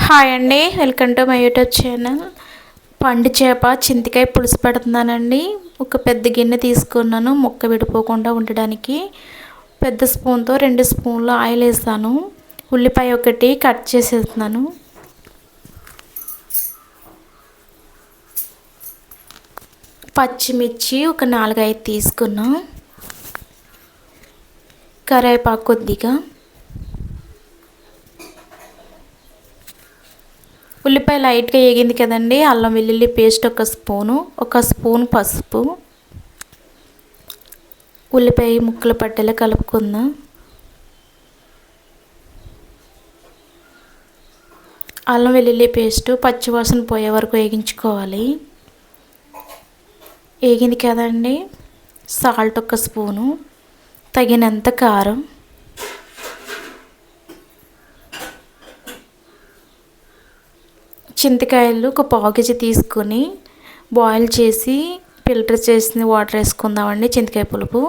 Hi అండి, welcome to my YouTube channel. పండు చేప చింతకాయ పులుసు పెడుతున్నానండి. ఒక పెద్ద గిన్నె తీసుకున్నాను ముక్క విడిపోకుండా ఉండడానికి. పెద్ద స్పూన్తో 2 స్పూన్లు ఆయిల్ వేసాను. ఉల్లిపాయ ఒకటి కట్ చేసేస్తున్నాను. పచ్చిమిర్చి ఒక 4-5 తీసుకున్నాం. కరివేపాకు కొద్దిగా. ఉల్లిపాయ లైట్గా వేగింది కదండి. అల్లం వెల్లుల్లి పేస్ట్ 1 స్పూను, 1 స్పూన్ పసుపు. ఉల్లిపాయ ముక్కలు పట్టేలా కలుపుకుందాం. అల్లం వెల్లుల్లి పేస్ట్ పచ్చివాసన పోయే వరకు వేగించుకోవాలి. వేగింది కదండి. సాల్ట్ 1 స్పూను, తగినంత కారం, చింతకాయలు ఒక 1/4 కేజీ తీసుకొని బాయిల్ చేసి ఫిల్టర్ చేసిన వాటర్ వేసుకుందామండి. చింతకాయ పులుపు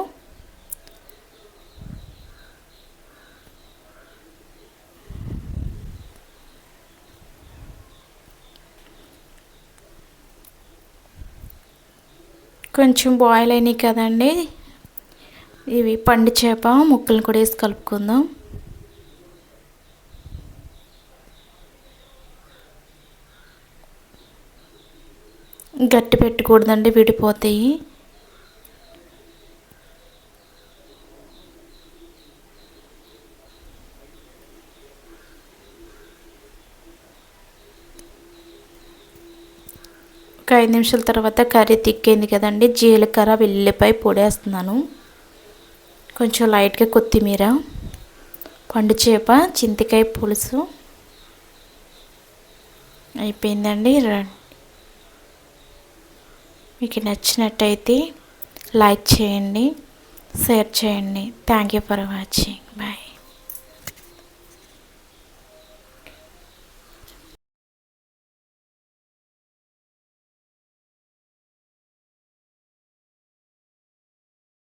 కొంచెం బాయిల్ అయినాయి కదండి. ఇవి పండు చేప ముక్కలను కూడా వేసి కలుపుకుందాం. గట్టి పెట్టకూడదండి, విడిపోతాయి. ఒక 5 నిమిషాల తర్వాత కర్రీ తిక్కింది కదండి. జీలకర్ర వెల్లిపాయ పొడి వేస్తున్నాను. కొంచెం లైట్గా కొత్తిమీర. పండు చేప చింతకాయ పులుసు అయిపోయిందండి. మీకు నచ్చినట్టయితే లైక్ చేయండి, షేర్ చేయండి. Thank you for watching. Bye.